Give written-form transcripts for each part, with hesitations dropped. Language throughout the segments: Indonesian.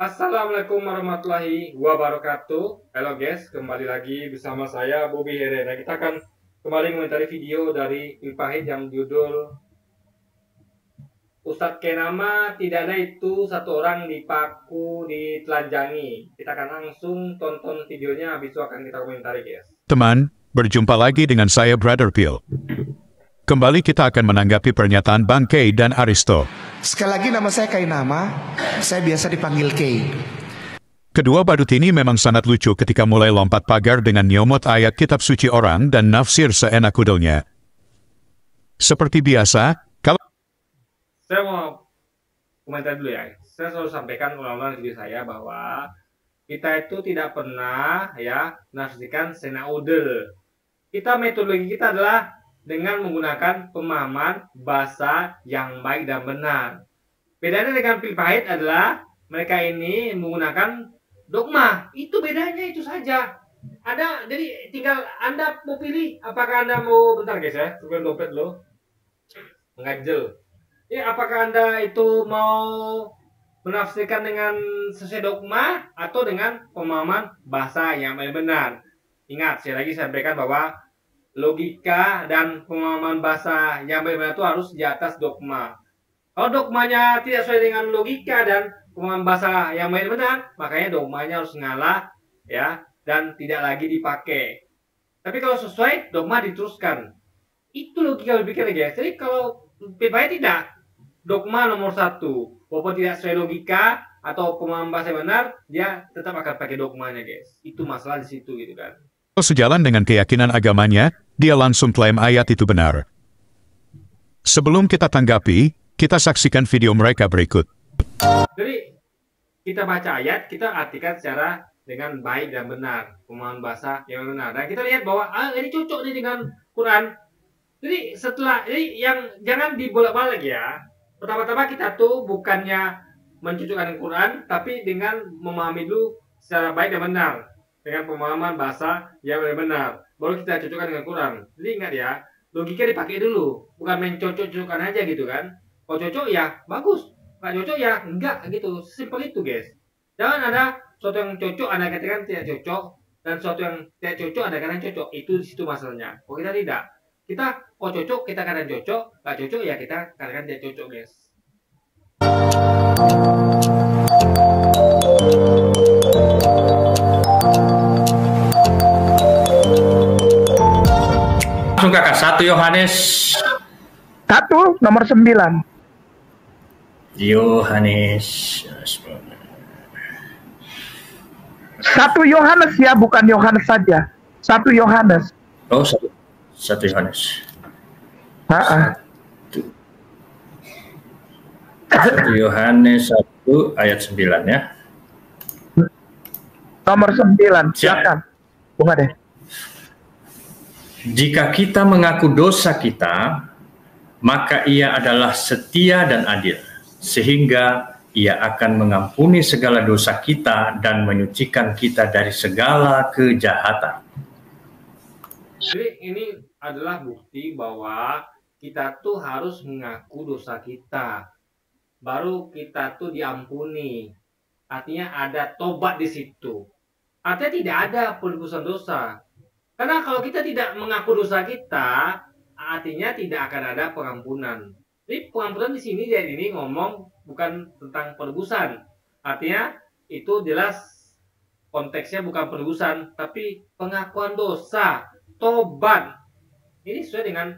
Assalamualaikum warahmatullahi wabarakatuh. Halo guys, kembali lagi bersama saya Bobby Herrera. Kita akan kembali mengomentari video dari Pahit yang judul Ustadz Kenama tidak ada itu satu orang dipaku ditelanjangi. Kita akan langsung tonton videonya, habis itu akan kita komentari guys. Teman, berjumpa lagi dengan saya Brother Phil. Kembali kita akan menanggapi pernyataan Bang Kay dan Aristo. Sekali lagi nama saya Kainama, saya biasa dipanggil Kay. Kedua badut ini memang sangat lucu ketika mulai lompat pagar dengan nyomot ayat kitab suci orang dan nafsir seenak kudelnya. Seperti biasa, kalau Saya mau komentar dulu ya. Saya selalu sampaikan ulang-ulang di video saya bahwa kita itu tidak pernah ya menafsirkan senaudel. Metodologi kita adalah dengan menggunakan pemahaman bahasa yang baik dan benar. Bedanya dengan pil pahit adalah mereka ini menggunakan dogma. Itu bedanya, itu saja. Jadi tinggal Anda mau pilih apakah Anda mau, bentar guys ya, sebelum dompet lo mengajel. Ya, apakah Anda itu mau menafsirkan dengan sesuai dogma atau dengan pemahaman bahasa yang benar. Ingat, sekali lagi saya sampaikan bahwa logika dan pemahaman bahasa yang benar itu harus di atas dogma. Kalau dogmanya tidak sesuai dengan logika dan pemahaman bahasa yang benar, makanya dogmanya harus ngalah ya dan tidak lagi dipakai. Tapi kalau sesuai, dogma diteruskan. Itu logika berpikir guys. Jadi kalau PPI tidak, dogma nomor satu. Walaupun tidak sesuai logika atau pemahaman bahasa yang benar, dia tetap akan pakai dogmanya guys. Itu masalah di situ gitu kan. sejalan dengan keyakinan agamanya, dia langsung klaim ayat itu benar. Sebelum kita tanggapi, kita saksikan video mereka berikut. Jadi kita baca ayat, kita artikan secara dengan baik dan benar, pemahaman bahasa yang benar. Dan kita lihat bahwa ini cocok nih dengan Quran. Jadi yang jangan dibolak-balik ya. Pertama-tama kita tuh bukannya mencocokkan Quran, tapi dengan memahami dulu secara baik dan benar, dengan pemahaman bahasa yang benar. Baru kita cocokkan dengan Quran. Jadi ingat ya, logika dipakai dulu, bukan main cocok-cocokan aja gitu kan. Kalau cocok ya bagus, nggak cocok ya enggak gitu. Simpel itu guys. Jangan ada sesuatu yang cocok Anda katakan tidak cocok, dan sesuatu yang tidak cocok Anda katakan cocok. Itu di situ masalahnya. Kalau kita tidak, kita kalau cocok kita katakan cocok, nggak cocok ya kita katakan tidak cocok guys. Langsung kakak, 1 Yohanes 1 nomor 9. Yohanes 1 Yohanes ya, bukan Yohanes saja. 1 Yohanes. Oh, 1 Yohanes. 1 Yohanes 1 ayat 9 ya. Nomor 9. Silakan. Bunga deh. Jika kita mengaku dosa kita, maka ia adalah setia dan adil, sehingga ia akan mengampuni segala dosa kita dan menyucikan kita dari segala kejahatan. Jadi ini adalah bukti bahwa kita tuh harus mengaku dosa kita, baru kita tuh diampuni. Artinya ada tobat di situ. Artinya tidak ada penebusan dosa. Karena kalau kita tidak mengaku dosa kita, artinya tidak akan ada pengampunan. Jadi pengampunan di sini jadi ini ngomong bukan tentang penebusan. Artinya itu jelas konteksnya bukan penebusan, tapi pengakuan dosa, tobat. Ini sesuai dengan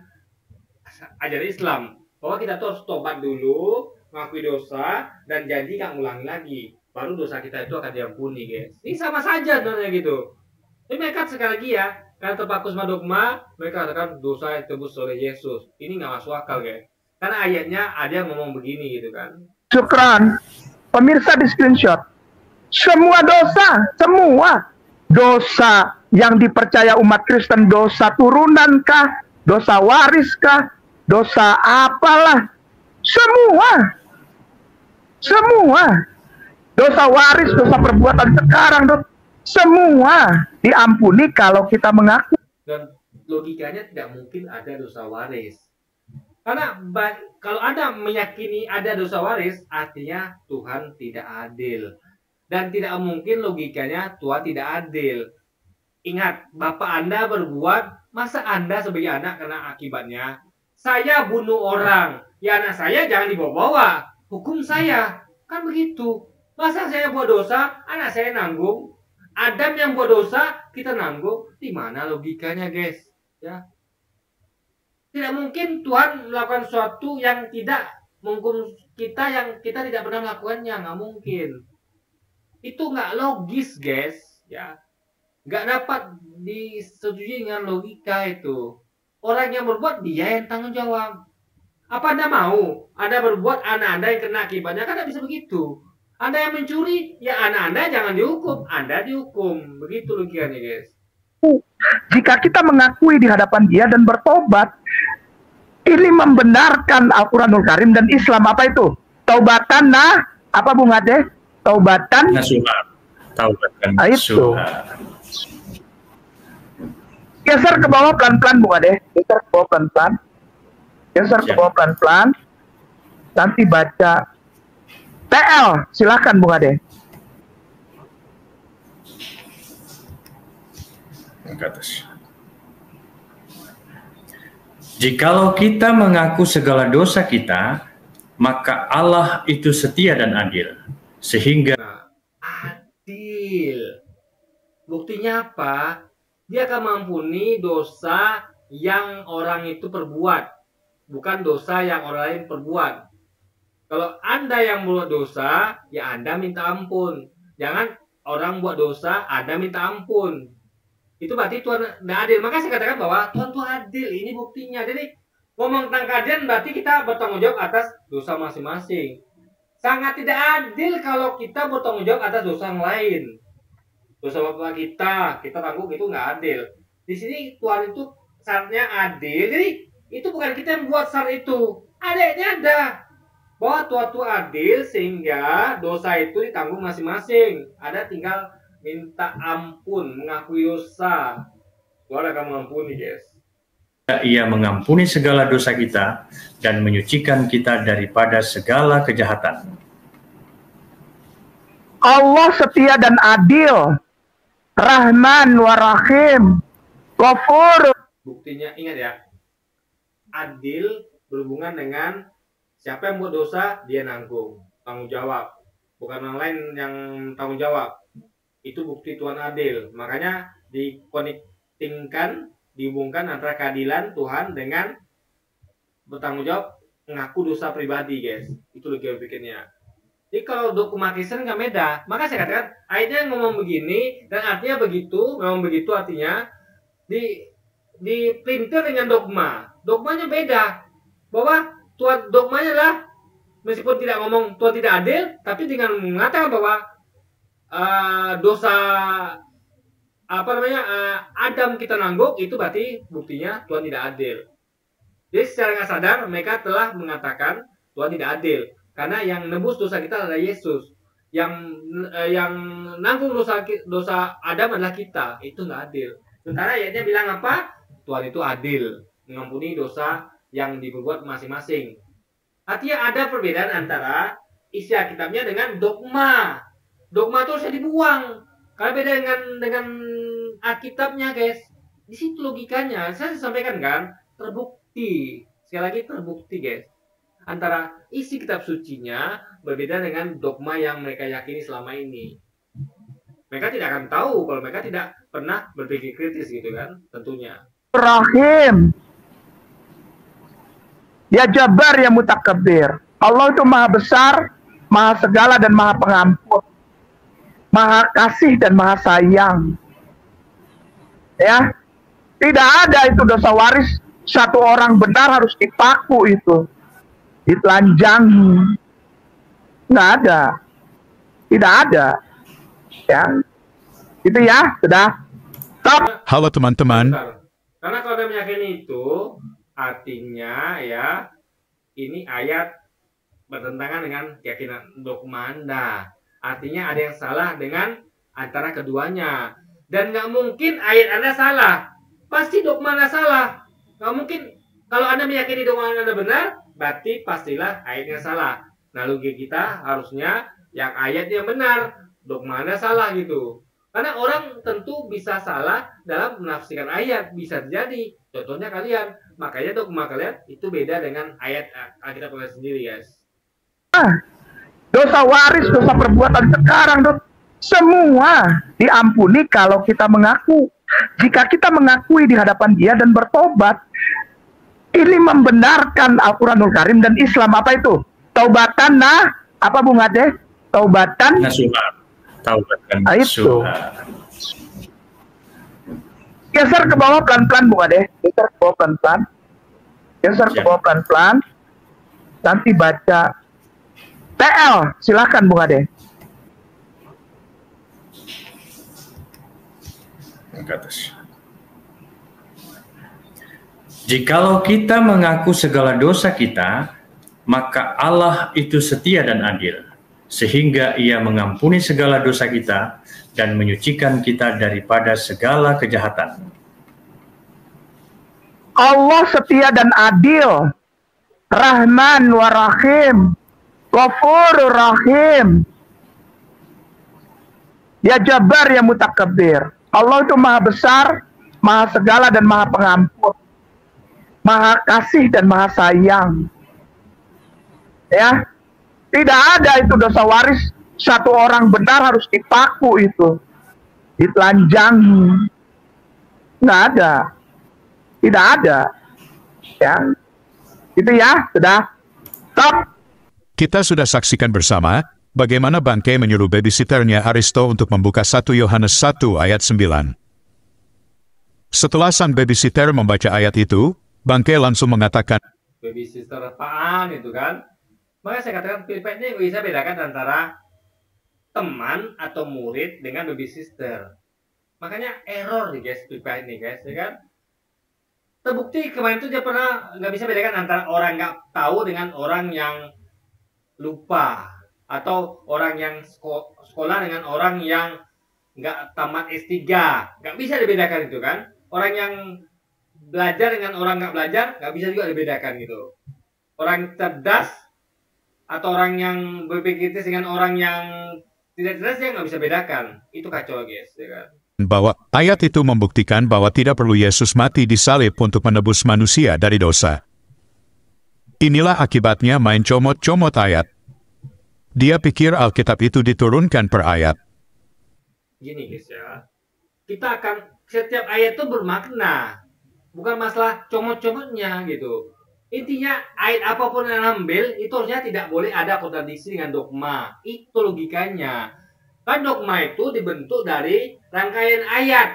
ajaran Islam bahwa kita tuh harus tobat dulu, mengakui dosa dan janji nggak ngulangi lagi. Baru dosa kita itu akan diampuni, guys. Ini sama saja sebenarnya gitu. Ini mereka sekali lagi ya, karena terpaku sama dogma, mereka katakan dosa ditebus oleh Yesus. Ini nggak masuk akal, guys. Karena ayatnya ada yang ngomong begini gitu kan. Syukran. Pemirsa di screenshot. Semua dosa yang dipercaya umat Kristen, dosa turunan kah, dosa waris kah, dosa apalah, semua dosa waris, dosa perbuatan sekarang, semua diampuni kalau kita mengaku. Dan logikanya tidak mungkin ada dosa waris. Karena kalau Anda meyakini ada dosa waris, artinya Tuhan tidak adil. Dan tidak mungkin logikanya Tuhan tidak adil. Ingat, Bapak Anda berbuat, masa Anda sebagai anak kena akibatnya? Saya bunuh orang, ya anak saya jangan dibawa-bawa. Hukum saya, kan begitu. Masa saya buat dosa, anak saya nanggung. Adam yang buat dosa, kita nanggung. Di mana logikanya, guys? Ya. Tidak mungkin Tuhan melakukan sesuatu yang tidak menghukum kita yang kita tidak pernah melakukannya, nggak mungkin. Itu nggak logis, guys. Ya, nggak dapat disetujui dengan logika itu. Orang yang berbuat dia yang tanggung jawab. Apa Anda mau Anda berbuat, anak Anda yang kena akibatnya? Kan tidak bisa begitu. Anda yang mencuri, ya anak Anda jangan dihukum, Anda dihukum. Begitu logikanya, guys. Jika kita mengakui di hadapan Dia dan bertobat, ini membenarkan Al-Quranul Karim dan Islam. Apa itu? Taubatan apa Bung Ade? Taubatan nasuha. Taubatan itu. nasuha. Geser ke bawah pelan-pelan Bung Ade. Geser ke bawah pelan-pelan. Geser ke bawah pelan-pelan. Nanti baca TL. Silakan Bung Ade. Ke atas. Jikalau kita mengaku segala dosa kita, maka Allah itu setia dan adil, sehingga Adil. Buktinya apa? Dia akan mengampuni dosa yang orang itu perbuat, bukan dosa yang orang lain perbuat. Kalau Anda yang membuat dosa, ya Anda minta ampun. Jangan orang buat dosa, Anda minta ampun. Itu berarti Tuhan tidak adil. Maka saya katakan bahwa Tuhan itu adil. Ini buktinya. Jadi ngomong tentang keadilan berarti kita bertanggung jawab atas dosa masing-masing. Sangat tidak adil kalau kita bertanggung jawab atas dosa yang lain. Dosa bapak kita tanggung, itu nggak adil. Di sini Tuhan itu syaratnya adil. Jadi itu bukan kita yang buat syarat itu. Adanya ada. Bahwa Tuhan itu adil sehingga dosa itu ditanggung masing-masing. Ada tinggal minta ampun, mengakui dosa. Tuhan akan mengampuni, guys. Ia mengampuni segala dosa kita dan menyucikan kita daripada segala kejahatan. Allah setia dan adil, Rahman wa Rahim, Ghafur. Buktinya ingat ya, adil berhubungan dengan siapa yang buat dosa dia nanggung, tanggung jawab. Bukan orang lain yang tanggung jawab. Itu bukti Tuhan adil. Makanya dihubungkan antara keadilan Tuhan dengan bertanggung jawab mengaku dosa pribadi, guys. Itu logika pikirnya. Jadi kalau dogma Kristen nggak beda. Maka saya katakan ayatnya ngomong begini dan artinya begitu, memang begitu artinya dipelintir dengan dogma. Dogmanya beda. Bahwa Tuhan dogmanya lah meskipun tidak ngomong Tuhan tidak adil, tapi dengan mengatakan bahwa dosa Adam kita nanggung, itu berarti buktinya Tuhan tidak adil. Jadi secara nggak sadar mereka telah mengatakan Tuhan tidak adil karena yang nebus dosa kita adalah Yesus, yang nanggung dosa Adam adalah kita. Itu nggak adil. Sementara ayatnya bilang apa? Tuhan itu adil, mengampuni dosa yang diperbuat masing-masing. Artinya ada perbedaan antara isi Alkitabnya dengan dogma. Dogma itu harus dibuang. Karena beda dengan Alkitabnya, guys. Di situ logikanya. Saya sampaikan kan, terbukti. Sekali lagi terbukti, guys. Antara isi kitab sucinya berbeda dengan dogma yang mereka yakini selama ini. Mereka tidak akan tahu kalau mereka tidak pernah berpikir kritis gitu kan, tentunya. Rahim. Ya Jabbar ya Mutakabbir. Allah itu maha besar, maha segala dan maha pengampun. Maha kasih dan maha sayang. Ya. Tidak ada itu dosa waris satu orang benar harus dipaku itu. Ditelanjangi. Nggak ada. Tidak ada. Ya. Itu ya, sudah. Stop. Halo teman-teman. Karena kalau Anda meyakini itu, artinya ya, ini ayat bertentangan dengan keyakinan dogma Anda. Artinya ada yang salah dengan antara keduanya. Dan nggak mungkin ayat Anda salah. Pasti dogma Anda salah. Nggak mungkin. Kalau Anda meyakini dogma Anda benar, berarti pastilah ayatnya salah. Nah, logika kita harusnya yang ayat yang benar. dogmanya salah gitu. Karena orang tentu bisa salah dalam menafsirkan ayat, bisa terjadi. Contohnya kalian, makanya dogma kalian itu beda dengan ayat Alkitab kalian sendiri, guys. Dosa waris, dosa perbuatan sekarang, semua diampuni kalau kita mengaku. Jika kita mengakui di hadapan Dia dan bertobat, ini membenarkan Al-Quranul Karim dan Islam. Apa itu? Taubatan apa Bung Ade? Taubatan nasuha. Taubatan itu. nasuha. Geser ke bawah pelan-pelan Bung Ade. Geser ke bawah pelan-pelan. Geser ke bawah pelan-pelan. Nanti baca TL. Silakan Bung Ade. Ke atas. Jikalau kita mengaku segala dosa kita, maka Allah itu setia dan adil, sehingga Ia mengampuni segala dosa kita dan menyucikan kita daripada segala kejahatan. Allah setia dan adil, Rahman wa Rahim, Ghafurur Rahim, Ya Jabbar ya Mutakabbir. Allah itu maha besar, maha segala dan maha pengampun, maha kasih dan maha sayang. Ya, tidak ada itu dosa waris satu orang benar harus dipaku itu, ditelanjangi. Nggak ada, tidak ada. Ya, itu ya sudah. Stop. Kita sudah saksikan bersama bagaimana Bangke menyuruh babysitternya Aristo untuk membuka 1 Yohanes 1 ayat 9. Setelah sang babysitter membaca ayat itu, Bangke langsung mengatakan, Babysitter apaan itu kan? Makanya saya katakan Philippine ini bisa bedakan antara teman atau murid dengan babysitter. Makanya error nih guys, Philippine ini guys, ya kan? Terbukti kemarin itu dia pernah nggak bisa bedakan antara orang nggak tahu dengan orang yang lupa, atau orang yang sekolah dengan orang yang nggak tamat S3, nggak bisa dibedakan itu kan. Orang yang belajar dengan orang nggak belajar nggak bisa juga dibedakan gitu. Orang cerdas atau orang yang berpikir kritis dengan orang yang tidak cerdas ya nggak bisa bedakan. Itu kacau guys, ya kan. bahwa ayat itu membuktikan bahwa tidak perlu Yesus mati di salib untuk menebus manusia dari dosa. Inilah akibatnya main comot-comot ayat. Dia pikir Alkitab itu diturunkan per ayat. Gini guys ya, kita akan setiap ayat itu bermakna, bukan masalah comot-comotnya gitu. Intinya ayat apapun yang ambil itu harusnya tidak boleh ada kontradiksi dengan dogma. Itu logikanya. Kan dogma itu dibentuk dari rangkaian ayat.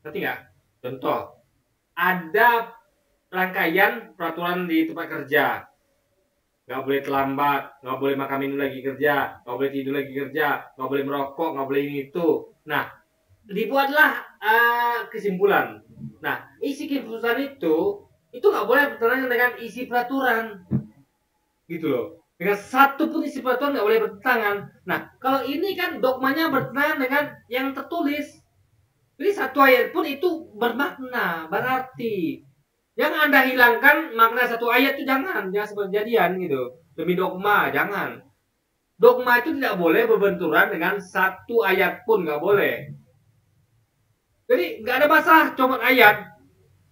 Ngerti nggak? Contoh, ada rangkaian peraturan di tempat kerja. Nggak boleh terlambat, nggak boleh makan minum lagi kerja, nggak boleh tidur lagi kerja, nggak boleh merokok, nggak boleh ini itu. Nah, dibuatlah kesimpulan. Nah, isi keputusan itu nggak boleh bertentangan dengan isi peraturan. Gitu loh. Dengan satu pun isi peraturan nggak boleh bertentangan. Nah, kalau ini kan dogmanya bertentangan dengan yang tertulis. Jadi satu ayat pun itu bermakna, berarti. Yang Anda hilangkan makna satu ayat itu jangan seperti jadian gitu. Demi dogma, jangan. Dogma itu tidak boleh berbenturan dengan satu ayat pun, nggak boleh. Jadi nggak ada masalah comot ayat.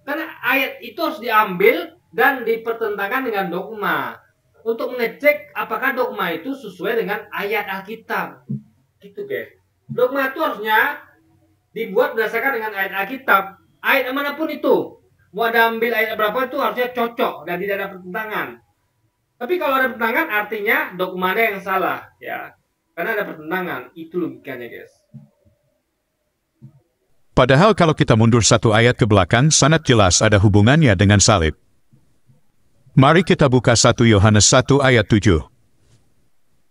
Karena ayat itu harus diambil dan dipertentangkan dengan dogma. Untuk mengecek apakah dogma itu sesuai dengan ayat Alkitab. Gitu guys. Dogma itu harusnya dibuat berdasarkan dengan ayat Alkitab. Ayat manapun itu. Mau ada ambil ayat berapa itu harusnya cocok dan tidak ada pertentangan. Tapi kalau ada pertentangan artinya dogmanya yang salah. Ya. Karena ada pertentangan. Itu logikanya guys. Padahal kalau kita mundur satu ayat ke belakang, sangat jelas ada hubungannya dengan salib. Mari kita buka 1 Yohanes 1 ayat 7.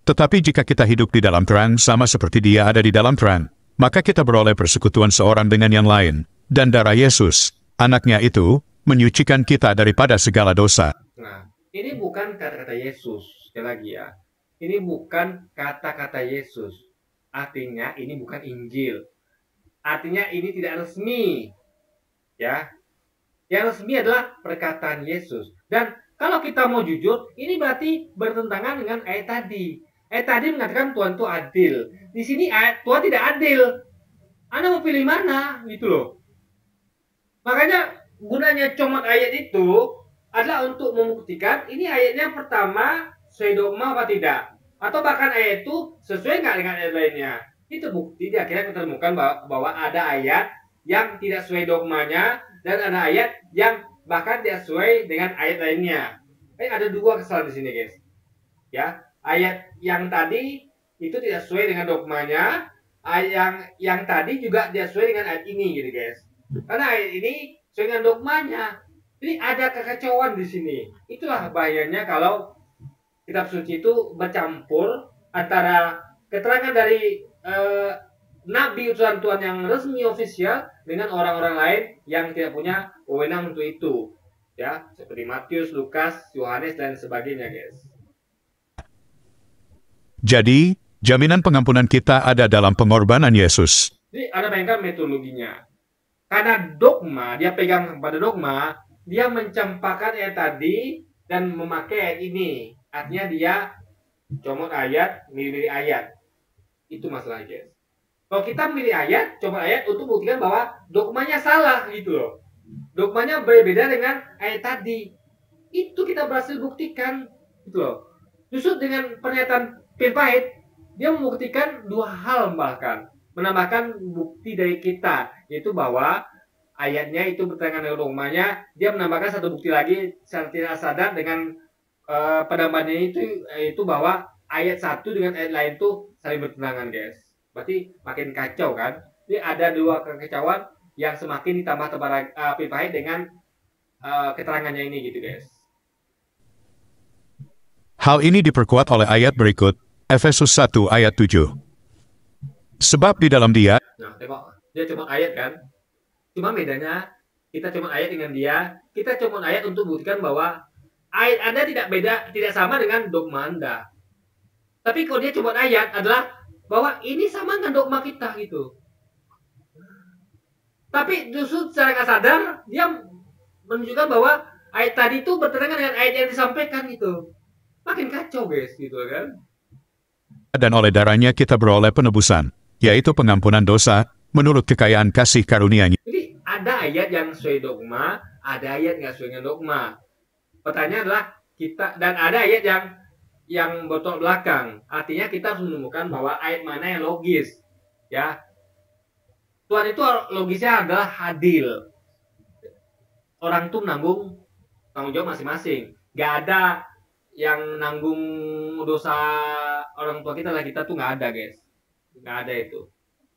Tetapi jika kita hidup di dalam terang sama seperti Dia ada di dalam terang, maka kita beroleh persekutuan seorang dengan yang lain, dan darah Yesus, Anaknya itu, menyucikan kita daripada segala dosa. Nah, ini bukan kata-kata Yesus, sekali lagi ya. Ini bukan kata-kata Yesus. Artinya ini bukan Injil. Artinya ini tidak resmi. Ya. Yang resmi adalah perkataan Yesus. Dan kalau kita mau jujur, ini berarti bertentangan dengan ayat tadi. Tadi mengatakan Tuhan itu adil. Di sini Tuhan tidak adil. Anda mau pilih mana? Gitu loh. Makanya gunanya comot ayat itu adalah untuk membuktikan ini ayatnya pertama sesuai dogma apa tidak. Atau bahkan ayat itu sesuai nggak dengan ayat lainnya. Itu bukti dia akhirnya kita temukan bahwa ada ayat yang tidak sesuai dogmanya dan ada ayat yang bahkan tidak sesuai dengan ayat lainnya. Ada dua kesalahan di sini, guys. Ya, ayat yang tadi itu tidak sesuai dengan dogmanya, ayat yang tadi juga tidak sesuai dengan ayat ini, gitu, guys. Karena ayat ini sesuai dengan dogmanya. Jadi ada kekacauan di sini. Itulah bahayanya kalau kitab suci itu bercampur antara keterangan dari nabi utusan Tuhan yang resmi ofisial dengan orang-orang lain yang tidak punya wewenang untuk itu, ya, seperti Matius, Lukas, Yohanes dan sebagainya, guys. Jadi, jaminan pengampunan kita ada dalam pengorbanan Yesus. Jadi Anda bayangkan metodologinya. Karena dogma, dia pegang pada dogma, dia mencampakkan ayat tadi dan memakai ayat ini. Artinya dia comot ayat, milih ayat. Itu masalahnya, guys. Kalau kita milih ayat, comot ayat untuk buktikan bahwa dogmanya salah, gitu loh. Dogmanya berbeda dengan ayat tadi. Itu kita berhasil buktikan, gitu loh. Justru dengan pernyataan Phil Pahit, dia membuktikan dua hal bahkan. Menambahkan bukti dari kita, yaitu bahwa ayatnya itu bertentangan dengan dogmanya. Dia menambahkan satu bukti lagi secara tidak sadar dengan penambahannya itu bahwa ayat satu dengan ayat lain itu saling bertentangan, guys. Berarti makin kacau kan? Jadi ada dua kekacauan yang semakin ditambah Phil Pahit dengan keterangannya ini, gitu, guys. Hal ini diperkuat oleh ayat berikut, Efesus 1 ayat 7. Sebab di dalam dia, Nah, tengok, dia cuma ayat kan? Cuma bedanya, kita cuma ayat dengan dia, kita cuma ayat untuk buktikan bahwa ayat Anda tidak sama dengan dogma Anda. Tapi kalau dia cuma ayat adalah bahwa ini sama dengan dogma kita, gitu. Tapi justru secara nggak sadar, dia menunjukkan bahwa ayat tadi itu bertentangan dengan ayat yang disampaikan, gitu. Makin kacau, guys, gitu kan? dan oleh darahnya kita beroleh penebusan, yaitu pengampunan dosa, menurut kekayaan kasih karunia-Nya. Jadi ada ayat yang sesuai dogma, ada ayat nggak sesuai dengan dogma. Pertanyaan adalah kita, dan ada ayat yang bertolak belakang. Artinya kita harus menemukan bahwa ayat mana yang logis, ya. Tuhan itu logisnya adalah adil. Orang tuh tanggung jawab masing-masing. Gak ada yang nanggung dosa orang tua kita lah, kita tuh nggak ada, guys. Nggak ada itu.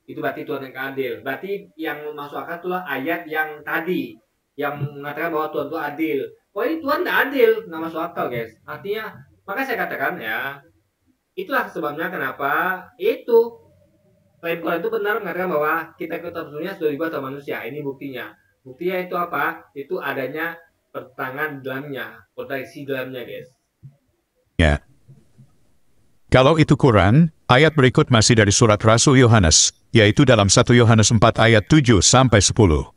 Itu berarti Tuhan yang adil. Berarti yang masuk akal itulah ayat yang tadi yang mengatakan bahwa Tuhan itu adil. Oh, ini Tuhan nggak adil, nggak masuk akal, guys. Artinya, maka saya katakan ya, itulah sebabnya kenapa itu Tuhan itu benar mengatakan bahwa kita sebetulnya sudah dibuat sama manusia. Ini buktinya. Buktinya itu apa? Itu adanya pertentangan dalamnya, kontradiksi dalamnya, guys. Ya. Kalau itu kurang, ayat berikut masih dari surat Rasul Yohanes, yaitu dalam 1 Yohanes 4 ayat 7-10.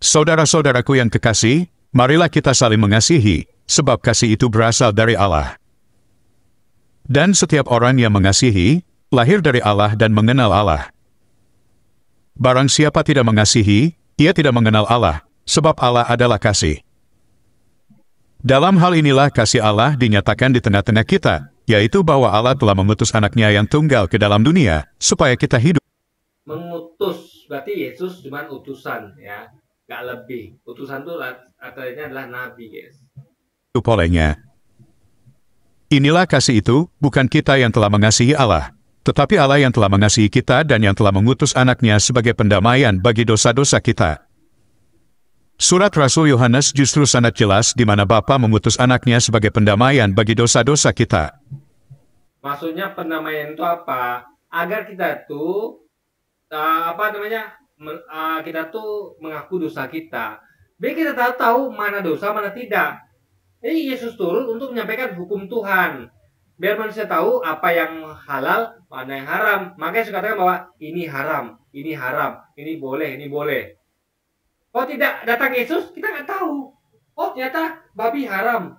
Saudara-saudaraku yang kekasih, marilah kita saling mengasihi, sebab kasih itu berasal dari Allah. Dan setiap orang yang mengasihi, lahir dari Allah dan mengenal Allah. Barang siapa tidak mengasihi, ia tidak mengenal Allah, sebab Allah adalah kasih. Dalam hal inilah kasih Allah dinyatakan di tengah-tengah kita, yaitu bahwa Allah telah mengutus anaknya yang tunggal ke dalam dunia, supaya kita hidup. Mengutus, berarti Yesus cuma utusan, ya. Gak lebih. Utusan itu artinya adalah nabi, guys. Olehnya. Inilah kasih itu, bukan kita yang telah mengasihi Allah, tetapi Allah yang telah mengasihi kita dan yang telah mengutus anaknya sebagai pendamaian bagi dosa-dosa kita. Surat Rasul Yohanes justru sangat jelas di mana Bapa mengutus anaknya sebagai pendamaian bagi dosa-dosa kita. Maksudnya pendamaian itu apa? Agar kita tuh kita tuh mengaku dosa kita. Biar kita tahu mana dosa, mana tidak. Jadi Yesus turun untuk menyampaikan hukum Tuhan. Biar manusia tahu apa yang halal, mana yang haram. Makanya saya katakan bahwa ini haram, ini boleh, ini boleh. Kalau tidak datang Yesus, kita nggak tahu. Oh, ternyata babi haram.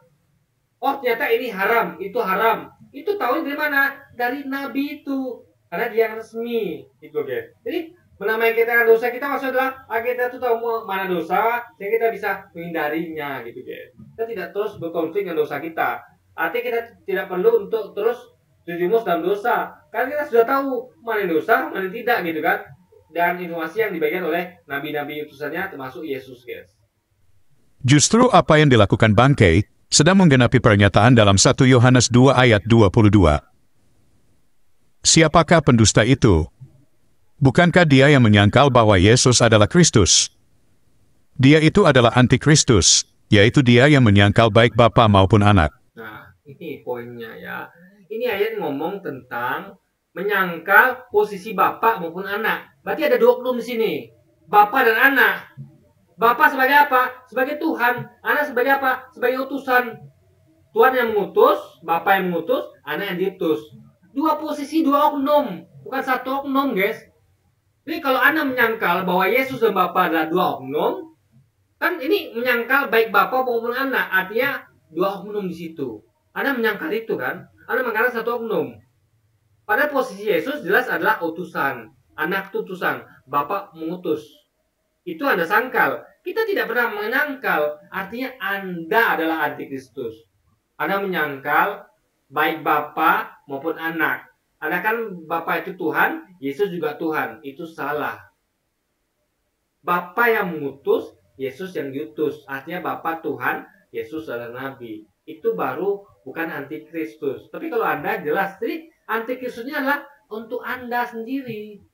Oh, ternyata ini haram, itu haram. Itu tahu dari mana? Dari nabi itu. Karena dia yang resmi. Itu guys. Jadi menamai kita dosa kita maksudnya adalah kita tuh tahu mana dosa sehingga kita bisa menghindarinya gitu guys. Kita tidak terus berkonflik dengan dosa kita. Artinya kita tidak perlu untuk terus terjerumus dalam dosa. Karena kita sudah tahu mana yang dosa, mana yang tidak gitu kan. Dan informasi yang dibagikan oleh nabi-nabi utusannya termasuk Yesus guys. Justru apa yang dilakukan bangkai sedang menggenapi pernyataan dalam 1 Yohanes 2 ayat 22. Siapakah pendusta itu? Bukankah dia yang menyangkal bahwa Yesus adalah Kristus? Dia itu adalah antikristus, yaitu dia yang menyangkal baik Bapa maupun Anak. Nah, ini poinnya ya. Ini ayat ngomong tentang menyangkal posisi Bapa maupun Anak. Berarti ada dua oknum di sini. Bapa dan Anak. Bapa sebagai apa? Sebagai Tuhan. Anak sebagai apa? Sebagai utusan. Tuhan yang mengutus, Bapa yang mengutus, Anak yang diutus. Dua posisi, dua oknum. Bukan satu oknum, guys. Jadi kalau Anda menyangkal bahwa Yesus dan Bapa adalah dua oknum, kan ini menyangkal baik Bapa maupun Anak. Artinya dua oknum di situ. Anda menyangkal itu kan? Anda menyangkal satu oknum. Pada posisi Yesus jelas adalah utusan. Anak itu utusan. Bapa mengutus. Itu Anda sangkal. Kita tidak pernah menyangkal. Artinya Anda adalah antikristus. Anda menyangkal baik Bapa maupun Anak. Anda kan Bapa itu Tuhan, Yesus juga Tuhan. Itu salah. Bapa yang mengutus, Yesus yang diutus. Artinya Bapa Tuhan, Yesus adalah Nabi. Itu baru bukan antikristus. Tapi kalau Anda jelas, jadi antikristusnya adalah untuk Anda sendiri.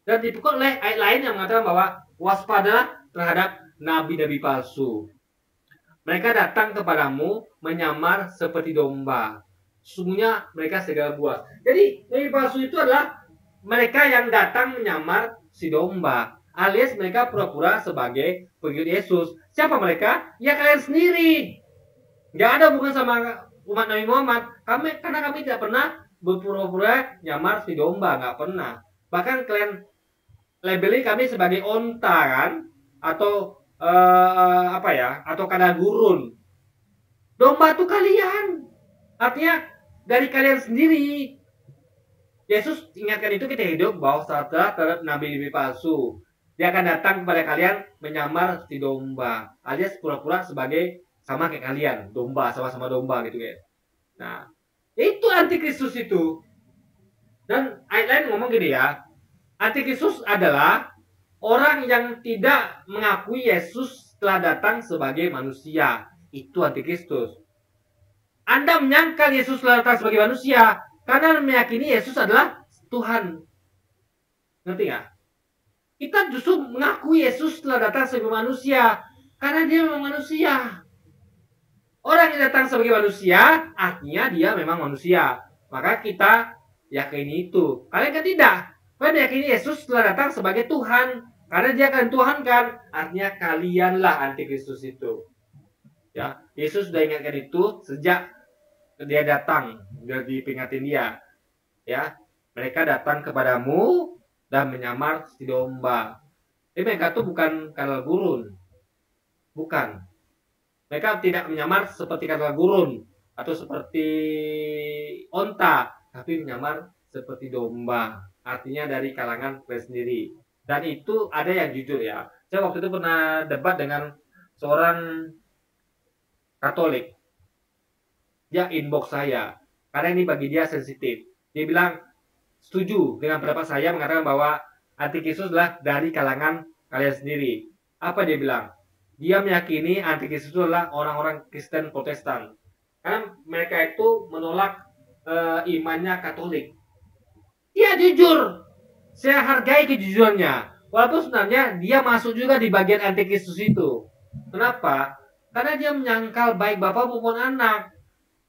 Dan dipukul oleh ayat lain yang mengatakan bahwa waspadalah terhadap nabi-nabi palsu. Mereka datang kepadamu menyamar seperti domba. Sesungguhnya mereka segala buas. Jadi nabi palsu itu adalah mereka yang datang menyamar si domba, alias mereka pura-pura sebagai pengikut Yesus. Siapa mereka? Ya kalian sendiri. Nggak ada hubungan sama umat Nabi Muhammad. Karena kami tidak pernah berpura-pura nyamar si domba, nggak pernah. Bahkan kalian labeli kami sebagai onta kan, atau atau kada gurun. Domba itu kalian. Artinya dari kalian sendiri. Yesus ingatkan itu kita hidup bahwa setelah terhadap nabi-nabi palsu. Dia akan datang kepada kalian menyamar si domba, alias pura-pura sebagai sama kayak kalian, domba, sama-sama domba gitu guys. Nah, itu antikristus itu. Dan ayat lain ngomong gini ya. Antikristus adalah orang yang tidak mengakui Yesus telah datang sebagai manusia. Itu antikristus. Anda menyangkal Yesus telah datang sebagai manusia karena meyakini Yesus adalah Tuhan. Ngerti nggak? Kita justru mengakui Yesus telah datang sebagai manusia karena dia memang manusia. Orang yang datang sebagai manusia artinya dia memang manusia. Maka kita yakini itu. Kalian kan tidak. Kalian meyakini Yesus telah datang sebagai Tuhan karena dia akan Tuhan kan. Artinya kalianlah antikristus itu. Ya, Yesus sudah ingatkan itu sejak dia datang, sudah diperingatin dia. Ya, mereka datang kepadamu dan menyamar si domba. Jadi mereka itu bukan kadal gurun. Bukan. Mereka tidak menyamar seperti kadal gurun atau seperti onta, tapi menyamar seperti domba. Artinya dari kalangan kalian sendiri. Dan itu ada yang jujur ya. Saya waktu itu pernah debat dengan seorang Katolik. Dia inbox saya karena ini bagi dia sensitif. Dia bilang setuju dengan pendapat saya mengatakan bahwa antikristus adalah dari kalangan kalian sendiri. Apa dia bilang? Dia meyakini antikristus itu adalah orang-orang Kristen Protestan karena mereka itu menolak imannya Katolik. Dia jujur. Saya hargai kejujurannya. Walaupun sebenarnya dia masuk juga di bagian antikristus itu. Kenapa? Karena dia menyangkal baik Bapa maupun Anak.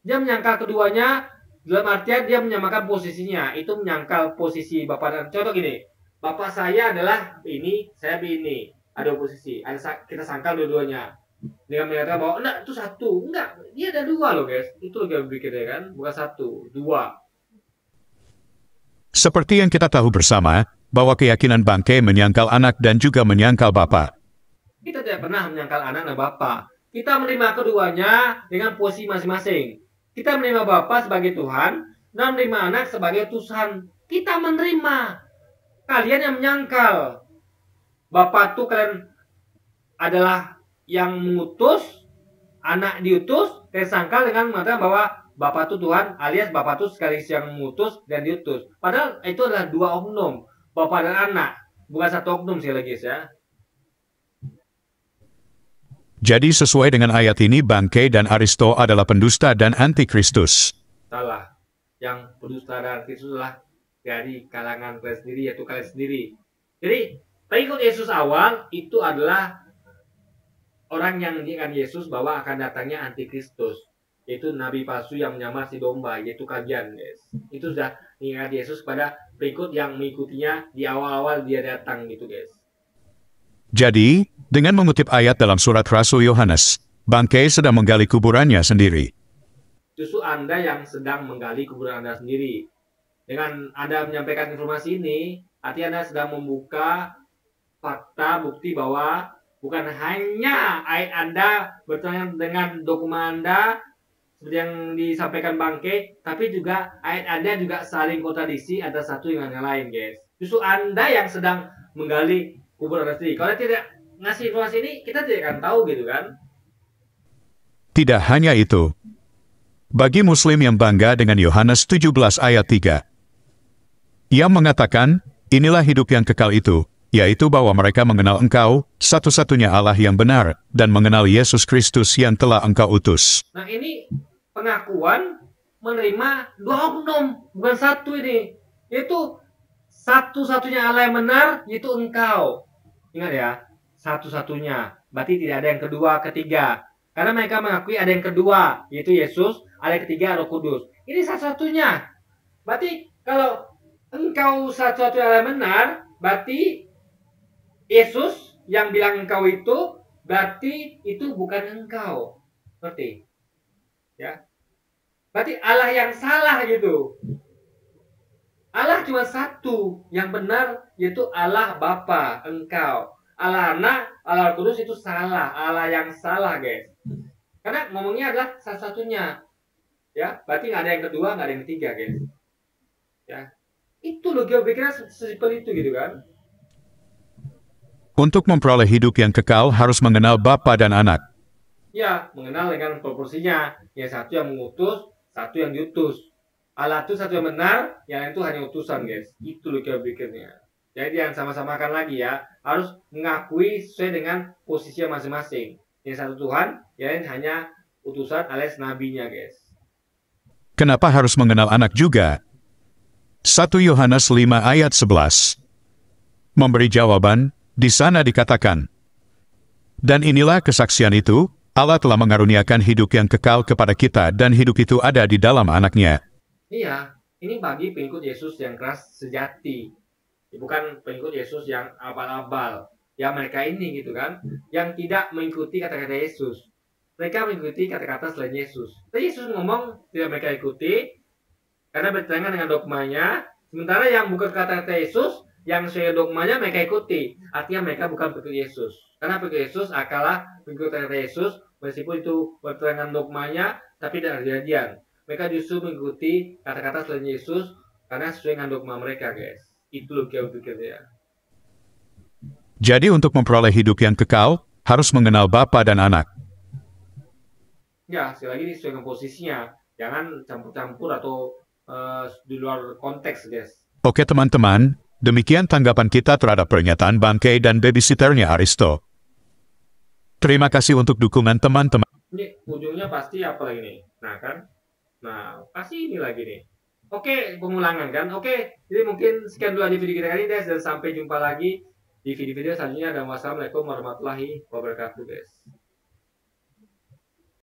Dia menyangkal keduanya dalam artian dia menyamakan posisinya. Itu menyangkal posisi Bapa dan contoh gini. Bapak saya adalah ini, saya ini. Ada posisi. Kita sangkal dua-duanya. Dengan mengatakan bahwa enggak itu satu. Enggak, dia ada dua loh guys. Itu lebih berpikirnya kan, bukan satu, dua. Seperti yang kita tahu bersama, bahwa keyakinan bangkai menyangkal Anak dan juga menyangkal Bapa. Kita tidak pernah menyangkal Anak dan Bapa. Kita menerima keduanya dengan posisi masing-masing. Kita menerima Bapa sebagai Tuhan dan menerima Anak sebagai utusan. Kita menerima. Kalian yang menyangkal Bapa itu kalian adalah yang mengutus, Anak diutus, dan sangkal dengan mengatakan bahwa Bapa itu Tuhan, alias Bapa itu sekaligus yang mengutus dan diutus. Padahal itu adalah dua oknum, Bapa dan Anak, bukan satu oknum sekali lagi ya. Jadi sesuai dengan ayat ini, Bangkai dan Aristo adalah pendusta dan antikristus. Salah. Yang pendusta dan antikristus adalah dari kalangan kalian sendiri, yaitu kalian sendiri. Jadi pengikut Yesus awal itu adalah orang yang menginginkan Yesus bahwa akan datangnya antikristus, yaitu nabi palsu yang menyamar si domba, yaitu kalian, guys. Itu sudah mengingat Yesus pada pengikut yang mengikutinya di awal-awal dia datang gitu, guys. Jadi, dengan mengutip ayat dalam surat Rasul Yohanes, Bangkai sedang menggali kuburannya sendiri. Justru Anda yang sedang menggali kuburan Anda sendiri. Dengan Anda menyampaikan informasi ini, artinya Anda sedang membuka fakta, bukti bahwa bukan hanya ayat Anda bertentangan dengan dokumen Anda seperti yang disampaikan Bangkai, tapi juga ayat Anda juga saling kontradiksi antara satu dengan yang lain, guys. Justru Anda yang sedang menggali kuburan Anda sendiri. Kalau tidak ngasih informasi ini, kita tidak akan tahu gitu kan. Tidak hanya itu. Bagi Muslim yang bangga dengan Yohanes 17 ayat 3, ia mengatakan, inilah hidup yang kekal itu, yaitu bahwa mereka mengenal Engkau, satu-satunya Allah yang benar, dan mengenal Yesus Kristus yang telah Engkau utus. Nah ini pengakuan menerima dua oknum, bukan satu ini. Yaitu satu-satunya Allah yang benar, yaitu Engkau. Ingat ya, satu-satunya. Berarti tidak ada yang kedua, ketiga. Karena mereka mengakui ada yang kedua, yaitu Yesus, ada yang ketiga, Roh Kudus. Ini satu-satunya. Berarti kalau Engkau satu-satunya Allah yang benar, berarti Yesus yang bilang Engkau itu, berarti itu bukan Engkau. Ngerti? Ya. Berarti Allah yang salah gitu. Allah cuma satu yang benar, yaitu Allah Bapa, Engkau. Allah Anak, Allah Kudus itu salah, Allah yang salah, guys. Karena ngomongnya adalah satu-satunya. Ya, berarti nggak ada yang kedua, nggak ada yang ketiga, guys. Ya, itu loh gue pikirnya sesimpel itu gitu kan. Untuk memperoleh hidup yang kekal harus mengenal Bapa dan Anak. Ya, mengenal dengan proporsinya. Yang satu yang mengutus, satu yang diutus. Allah itu satu yang benar, yang lain itu hanya utusan, guys. Itu loh gue pikirnya. Jadi jangan sama-samakan lagi ya. Harus mengakui sesuai dengan posisinya masing-masing. Yang satu Tuhan, yang lain hanya utusan alias nabinya, guys. Kenapa harus mengenal Anak juga? 1 Yohanes 5 ayat 11 memberi jawaban, di sana dikatakan, dan inilah kesaksian itu, Allah telah mengaruniakan hidup yang kekal kepada kita dan hidup itu ada di dalam Anaknya. Iya, ini bagi pengikut Yesus yang keras sejati. Bukan pengikut Yesus yang abal-abal. Ya mereka ini gitu kan, yang tidak mengikuti kata-kata Yesus. Mereka mengikuti kata-kata selain Yesus. Tapi Yesus ngomong tidak mereka ikuti, karena bertentangan dengan dogmanya. Sementara yang bukan kata-kata Yesus, yang sesuai dogmanya mereka ikuti. Artinya mereka bukan pengikut Yesus. Karena pengikut Yesus akalah pengikut kata-kata Yesus, meskipun itu bertentangan dogmanya, tapi tidak kejadian. Mereka justru mengikuti kata-kata selain Yesus, karena sesuai dengan dogma mereka, guys. Itu loh yang pikirnya. Jadi untuk memperoleh hidup yang kekal, harus mengenal Bapa dan Anak. Ya, sekali lagi sesuai dengan posisinya. Jangan campur-campur atau di luar konteks, guys. Oke teman-teman, demikian tanggapan kita terhadap pernyataan Bangkai dan babysitternya Aristo. Terima kasih untuk dukungan teman-teman. Ini ujungnya pasti apa lagi nih? Nah kan? Nah, pasti ini lagi nih. Oke, pengulangan kan? Oke, jadi mungkin sekian dulu aja video kita kali ini, guys. Dan sampai jumpa lagi di video-video selanjutnya. Dan wassalamualaikum warahmatullahi wabarakatuh, guys.